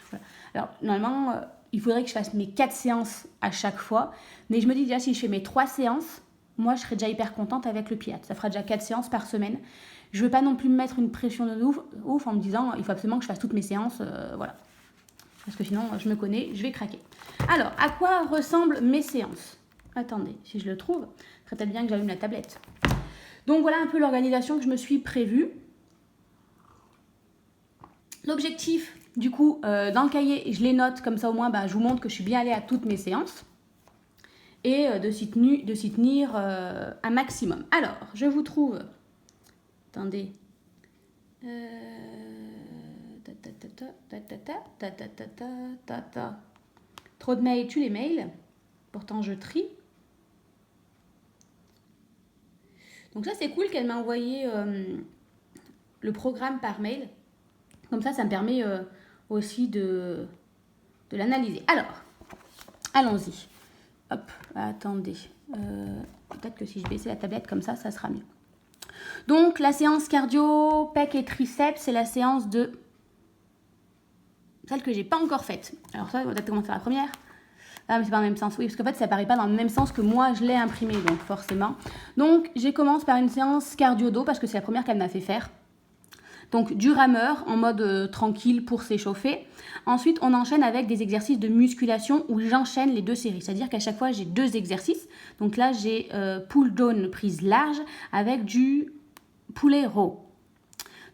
Voilà. Alors, normalement, il faudrait que je fasse mes 4 séances à chaque fois. Mais je me dis déjà, si je fais mes 3 séances, moi, je serais déjà hyper contente avec le pilates. Ça fera déjà 4 séances par semaine. Je ne veux pas non plus me mettre une pression de ouf en me disant, il faut absolument que je fasse toutes mes séances. Voilà. Parce que sinon, je me connais, je vais craquer. Alors, à quoi ressemblent mes séances? Attendez, si je le trouve, ce serait peut-être bien que j'allume la tablette. Donc voilà un peu l'organisation que je me suis prévue. L'objectif, du coup, dans le cahier, je les note, comme ça au moins, je vous montre que je suis bien allée à toutes mes séances. Et de s'y tenir un maximum. Alors, je vous trouve... Attendez. Trop de mails, tu les mails. Pourtant, je trie. Donc ça, c'est cool qu'elle m'a envoyé le programme par mail. Comme ça me permet aussi de l'analyser. Alors, allons-y. Hop, attendez. Peut-être que si je baissais la tablette comme ça sera mieux. Donc, la séance cardio, pec et triceps, c'est la séance de... Celle que j'ai pas encore faite. Alors ça, on va peut-être commencer par la première. Ah, mais c'est pas dans le même sens. Oui, parce qu'en fait, ça paraît pas dans le même sens que moi, je l'ai imprimé, donc forcément. Donc, je commence par une séance cardio-dos, parce que c'est la première qu'elle m'a fait faire. Donc, du rameur, en mode tranquille pour s'échauffer. Ensuite, on enchaîne avec des exercices de musculation où j'enchaîne les 2 séries. C'est-à-dire qu'à chaque fois, j'ai 2 exercices. Donc là, j'ai pull down prise large avec du poulet row.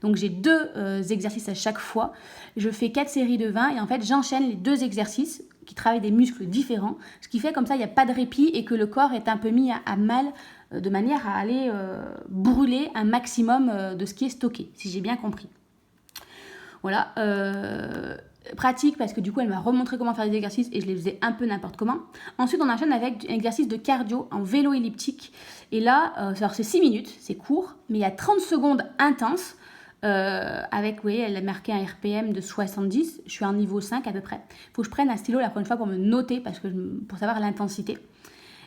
Donc j'ai 2 exercices à chaque fois. Je fais 4 séries de 20 et en fait, j'enchaîne les 2 exercices qui travaillent des muscles différents. Ce qui fait comme ça, il n'y a pas de répit et que le corps est un peu mis à mal de manière à aller brûler un maximum de ce qui est stocké, si j'ai bien compris. Voilà. Pratique parce que du coup, elle m'a remontré comment faire des exercices et je les faisais un peu n'importe comment. Ensuite, on enchaîne avec un exercice de cardio en vélo elliptique. Et là, alors c'est 6 minutes, c'est court, mais il y a 30 secondes intenses. Avec, vous voyez, elle a marqué un RPM de 70, je suis en niveau 5 à peu près. Il faut que je prenne un stylo la prochaine fois pour me noter, pour savoir l'intensité.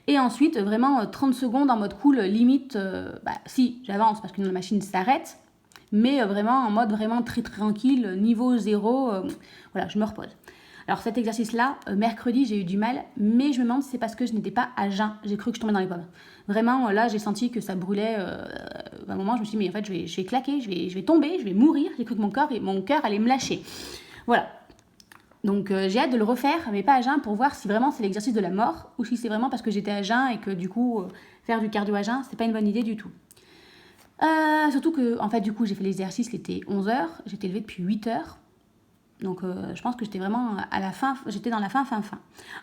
Et ensuite, vraiment 30 secondes en mode cool, limite, si j'avance parce que la machine s'arrête, mais vraiment en mode vraiment très tranquille, niveau 0, voilà, je me repose. Alors cet exercice-là, mercredi, j'ai eu du mal, mais je me demande si c'est parce que je n'étais pas à jeun. J'ai cru que je tombais dans les pommes. Vraiment, là, j'ai senti que ça brûlait. À un moment, je me suis dit, mais en fait, je vais claquer, je vais tomber, je vais mourir. J'ai cru que mon cœur allait me lâcher. Voilà. Donc, j'ai hâte de le refaire, mais pas à jeun, pour voir si vraiment c'est l'exercice de la mort ou si c'est vraiment parce que j'étais à jeun et que du coup, faire du cardio à jeun, c'est pas une bonne idée du tout. Surtout que, en fait, du coup, j'ai fait l'exercice, il était 11h, j'étais levée depuis 8h. Donc, je pense que j'étais vraiment à la fin, j'étais dans la fin.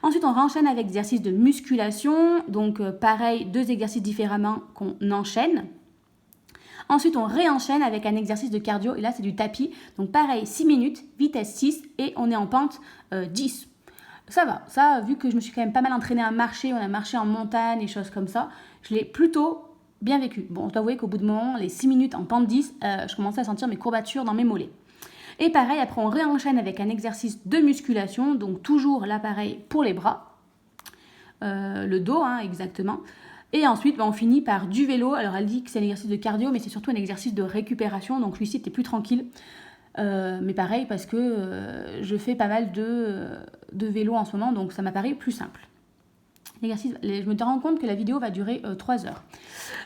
Ensuite, on enchaîne avec des exercices de musculation. Donc, pareil, 2 exercices différemment qu'on enchaîne. Ensuite, on réenchaîne avec un exercice de cardio, et là, c'est du tapis. Donc pareil, 6 minutes, vitesse 6, et on est en pente 10. Ça va, ça, vu que je me suis quand même pas mal entraînée à marcher, on a marché en montagne et choses comme ça, je l'ai plutôt bien vécu. Bon, je dois avouer qu'au bout de moment, les 6 minutes en pente 10, je commençais à sentir mes courbatures dans mes mollets. Et pareil, après on réenchaîne avec un exercice de musculation, donc toujours là pareil pour les bras, le dos exactement. Et ensuite, on finit par du vélo. Alors elle dit que c'est un exercice de cardio, mais c'est surtout un exercice de récupération, donc celui-ci était plus tranquille. Mais pareil, parce que je fais pas mal de vélo en ce moment, donc ça m'apparaît plus simple. L'exercice, je me rends compte que la vidéo va durer 3 heures.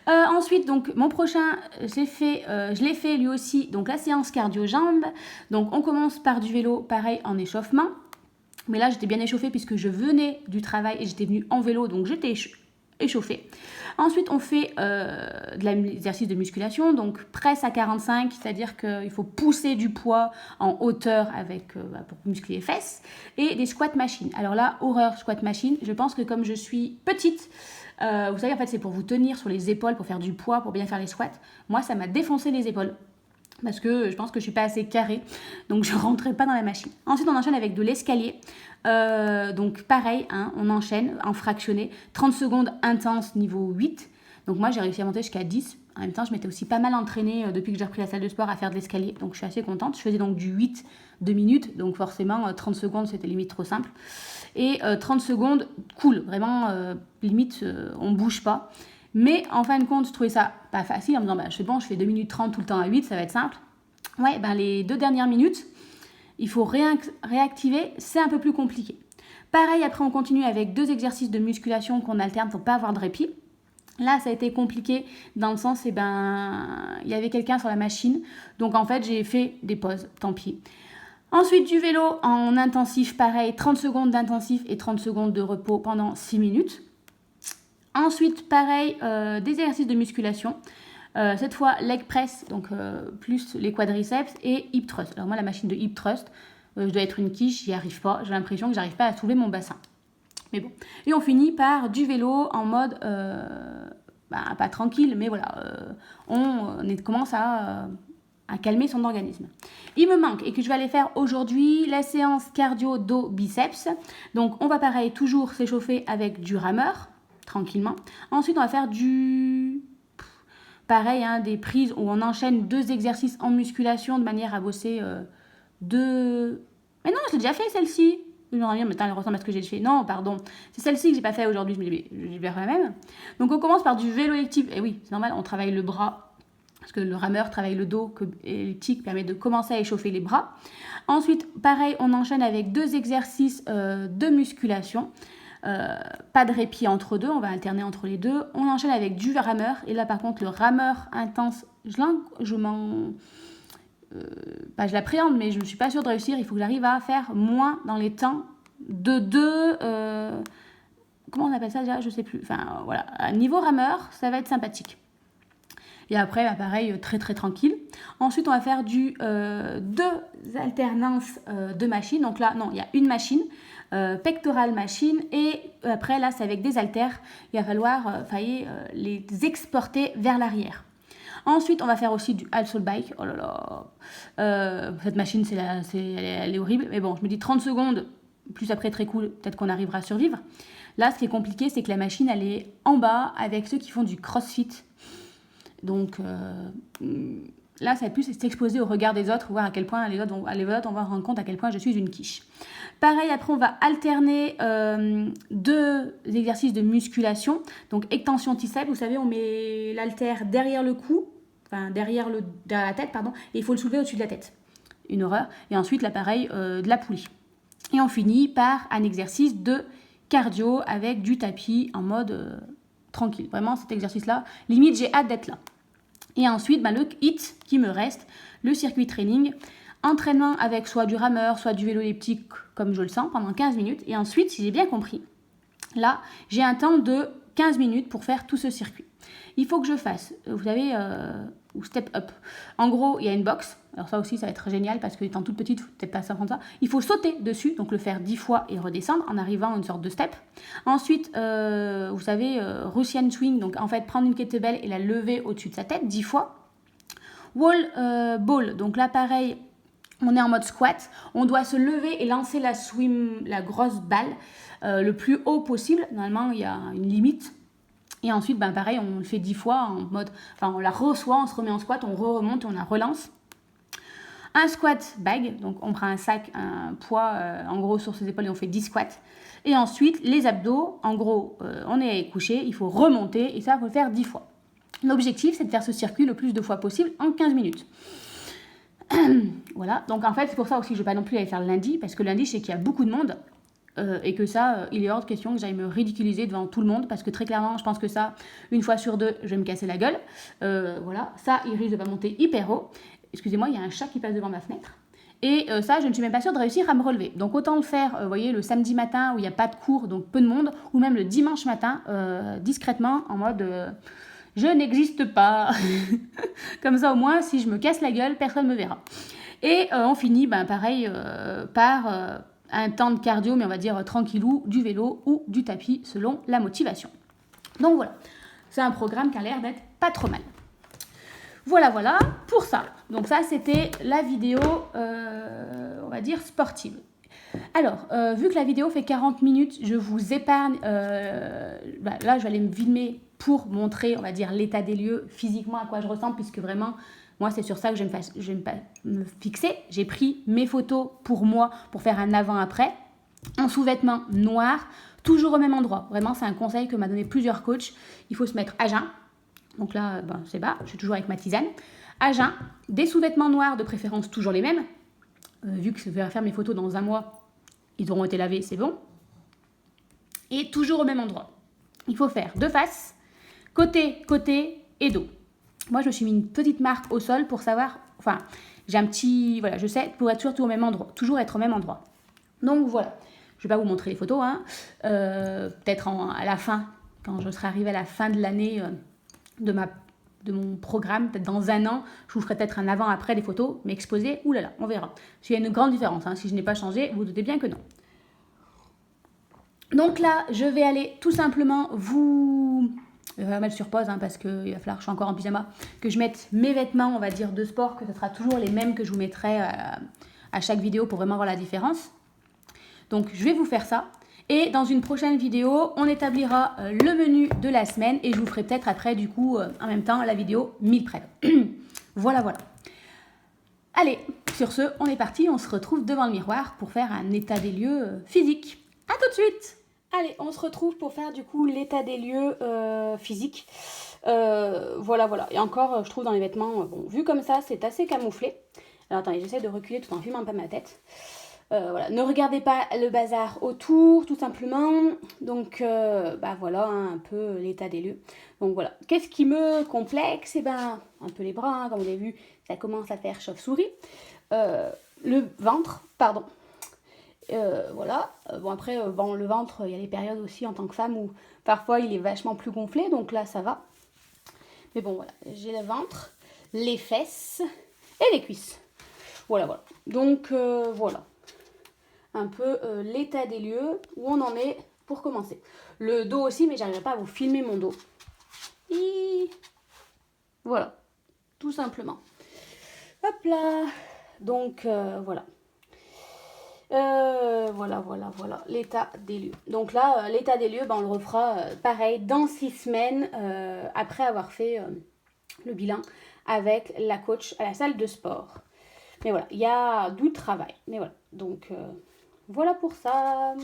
Ensuite, donc mon prochain, je l'ai fait lui aussi, donc la séance cardio-jambes. Donc on commence par du vélo, pareil en échauffement. Mais là, j'étais bien échauffée puisque je venais du travail et j'étais venue en vélo, donc j'étais échauffée. Ensuite, on fait de l'exercice de musculation, donc presse à 45, c'est-à-dire qu'il faut pousser du poids en hauteur pour muscler les fesses, et des squats machines. Alors là, horreur squat machine, je pense que comme je suis petite, vous savez, en fait, c'est pour vous tenir sur les épaules, pour faire du poids, pour bien faire les squats. Moi, ça m'a défoncé les épaules. Parce que je pense que je ne suis pas assez carrée, donc je ne rentrais pas dans la machine. Ensuite, on enchaîne avec de l'escalier. Donc pareil, on enchaîne en fractionné. 30 secondes intense niveau 8. Donc moi, j'ai réussi à monter jusqu'à 10. En même temps, je m'étais aussi pas mal entraînée depuis que j'ai repris la salle de sport à faire de l'escalier. Donc je suis assez contente. Je faisais donc du 8 2 minutes. Donc forcément, 30 secondes, c'était limite trop simple. Et 30 secondes, cool. Vraiment, limite, on ne bouge pas. Mais en fin de compte, je trouvais ça pas facile en me disant, c'est bon, je fais 2 minutes 30 tout le temps à 8, ça va être simple. Ouais, les 2 dernières minutes, il faut réactiver, c'est un peu plus compliqué. Pareil, après on continue avec 2 exercices de musculation qu'on alterne pour ne pas avoir de répit. Là, ça a été compliqué dans le sens, il y avait quelqu'un sur la machine. Donc en fait, j'ai fait des pauses, tant pis. Ensuite, du vélo en intensif, pareil, 30 secondes d'intensif et 30 secondes de repos pendant 6 minutes. Ensuite, pareil, des exercices de musculation. Cette fois, leg press, donc plus les quadriceps et hip thrust. Alors moi, la machine de hip thrust, je dois être une quiche, j'y arrive pas. J'ai l'impression que j'arrive pas à soulever mon bassin. Mais bon. Et on finit par du vélo en mode, pas tranquille, mais voilà, on commence à calmer son organisme. Il me manque, et que je vais aller faire aujourd'hui, la séance cardio dos biceps. Donc on va pareil, toujours s'échauffer avec du rameur, tranquillement. Ensuite, on va faire des prises où on enchaîne 2 exercices en musculation de manière à bosser 2... Mais non, je l'ai déjà fait celle-ci. Je me rends bien, mais elle ressemble à ce que j'ai fait. Non, pardon. C'est celleci que j'ai pas fait aujourd'hui, je vais faire la même. Donc on commence par du vélo elliptique. Et oui, c'est normal, on travaille le bras. Parce que le rameur travaille le dos, et l'elliptique permet de commencer à échauffer les bras. Ensuite, pareil, on enchaîne avec 2 exercices de musculation. Pas de répit entre 2, on va alterner entre les 2. On enchaîne avec du rameur. Et là, par contre, le rameur intense, je l'appréhende, mais je ne suis pas sûre de réussir. Il faut que j'arrive à faire moins dans les temps de 2... comment on appelle ça déjà? Je ne sais plus. Enfin, voilà. À niveau rameur, ça va être sympathique. Et après, pareil, très très tranquille. Ensuite, on va faire 2 alternances de machines. Donc là, non, il y a une machine, pectoral machine. Et après, là, c'est avec des haltères. Il va falloir les exporter vers l'arrière. Ensuite, on va faire aussi du Half Soul Bike. Oh là là, cette machine, elle est horrible. Mais bon, je me dis 30 secondes, plus après très cool, peut-être qu'on arrivera à survivre. Là, ce qui est compliqué, c'est que la machine, elle est en bas avec ceux qui font du crossfit. Donc là, ça va plus s'exposer au regard des autres, voir à quel point les autres on va rendre compte à quel point je suis une quiche. Pareil, après, on va alterner 2 exercices de musculation. Donc, extension triceps, vous savez, on met l'haltère derrière le cou, derrière la tête, pardon, et il faut le soulever au-dessus de la tête. Une horreur. Et ensuite, là, pareil, de la poulie. Et on finit par un exercice de cardio avec du tapis en mode tranquille. Vraiment, cet exercice-là, limite, j'ai hâte d'être là. Et ensuite, le hit qui me reste, le circuit training, entraînement avec soit du rameur, soit du vélo elliptique, comme je le sens, pendant 15 minutes. Et ensuite, si j'ai bien compris, là, j'ai un temps de 15 minutes pour faire tout ce circuit. Il faut que je fasse, vous savez, ou step up. En gros, il y a une box. Alors ça aussi, ça va être génial parce que étant toute petite, faut peut-être pas s'apprendre ça. Il faut sauter dessus, donc le faire 10 fois et redescendre en arrivant à une sorte de step. Ensuite, vous savez, Russian swing, donc en fait prendre une kettlebell et la lever au-dessus de sa tête 10 fois. Wall ball, donc là pareil, on est en mode squat. On doit se lever et lancer la grosse balle le plus haut possible. Normalement, il y a une limite. Et ensuite, ben pareil, on le fait 10 fois en mode... Enfin, on la reçoit, on se remet en squat, on remonte, on la relance. Un squat bag, donc on prend un sac, un poids en gros sur ses épaules et on fait 10 squats. Et ensuite, les abdos, en gros, on est couché, il faut remonter et ça, il faut le faire 10 fois. L'objectif, c'est de faire ce circuit le plus de fois possible en 15 minutes. Voilà, donc en fait, c'est pour ça aussi que je ne vais pas non plus aller faire le lundi, parce que lundi, je sais qu'il y a beaucoup de monde. Et que ça, il est hors de question que j'aille me ridiculiser devant tout le monde, parce que très clairement, je pense que ça, une fois sur deux, je vais me casser la gueule. Voilà, ça, il risque de pas monter hyper haut. Excusez-moi, il y a un chat qui passe devant ma fenêtre. Et ça, je ne suis même pas sûre de réussir à me relever. Donc autant le faire, vous voyez, le samedi matin où il n'y a pas de cours, donc peu de monde, ou même le dimanche matin, discrètement, en mode je n'existe pas. Comme ça, au moins, si je me casse la gueule, personne ne me verra. Et on finit, ben, pareil, par un temps de cardio, mais on va dire tranquillou, du vélo ou du tapis, selon la motivation. Donc voilà, c'est un programme qui a l'air d'être pas trop mal. Voilà pour ça. Donc ça, c'était la vidéo, on va dire, sportive. Alors, vu que la vidéo fait 40 minutes, je vous épargne, là, je vais aller me filmer pour montrer, on va dire, l'état des lieux, physiquement à quoi je ressemble, puisque vraiment, moi, c'est sur ça que je vais me fixer. J'ai pris mes photos pour moi, pour faire un avant-après, en sous-vêtements noirs, toujours au même endroit. Vraiment, c'est un conseil que m'a donné plusieurs coachs. Il faut se mettre à jeun. Donc là, ben, c'est bas, je suis toujours avec ma tisane. À jeun, des sous-vêtements noirs, de préférence toujours les mêmes. Vu que je vais faire mes photos dans un mois, ils auront été lavés, c'est bon. Et toujours au même endroit. Il faut faire de face, côté et dos. Moi, je me suis mis une petite marque au sol pour savoir... Enfin, j'ai un petit... Voilà, je sais, pour être toujours au même endroit. Toujours être au même endroit. Donc voilà. Je ne vais pas vous montrer les photos. Hein. Peut-être à la fin, quand je serai arrivée à la fin de l'année... de mon programme, peut-être dans un an, je vous ferai peut-être un avant-après des photos, mais exposées, oulala, on verra. Parce qu'il y a une grande différence, hein. Si je n'ai pas changé, vous doutez bien que non. Donc là, je vais aller tout simplement je vais mettre sur pause, hein, parce qu'il va falloir que je sois encore en pyjama, que je mette mes vêtements, on va dire, de sport, que ce sera toujours les mêmes que je vous mettrai à chaque vidéo pour vraiment voir la différence. Donc je vais vous faire ça. Et dans une prochaine vidéo, on établira le menu de la semaine et je vous ferai peut-être après, du coup, en même temps, la vidéo meal prep. Voilà. Allez, sur ce, on est parti. On se retrouve devant le miroir pour faire un état des lieux physique. À tout de suite. Allez, on se retrouve pour faire, du coup, l'état des lieux physique. Voilà. Et encore, je trouve dans les vêtements, bon, vu comme ça, c'est assez camouflé. Alors, attendez, j'essaie de reculer tout en filmant pas ma tête. Voilà. Ne regardez pas le bazar autour, tout simplement. Donc, voilà, hein, un peu l'état des lieux. Donc, voilà. Qu'est-ce qui me complexe? Un peu les bras, hein, comme vous avez vu, ça commence à faire chauve-souris. Le ventre, pardon. Voilà. Bon, après, le ventre, il y a des périodes aussi en tant que femme où parfois il est vachement plus gonflé. Donc là, ça va. Mais bon, voilà. J'ai le ventre, les fesses et les cuisses. Voilà. Donc, voilà. Un peu l'état des lieux, où on en est pour commencer. Le dos aussi, mais j'arriverai pas à vous filmer mon dos. Voilà, tout simplement. Hop là. Donc, voilà. Voilà, l'état des lieux. Donc là, l'état des lieux, on le refera pareil dans 6 semaines, après avoir fait le bilan avec la coach à la salle de sport. Mais voilà, il y a du travail. Mais voilà, donc... voilà pour ça.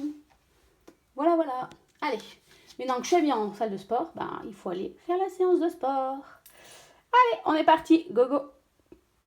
Voilà. Allez, maintenant que je suis bien en salle de sport, il faut aller faire la séance de sport. Allez, on est parti. Go.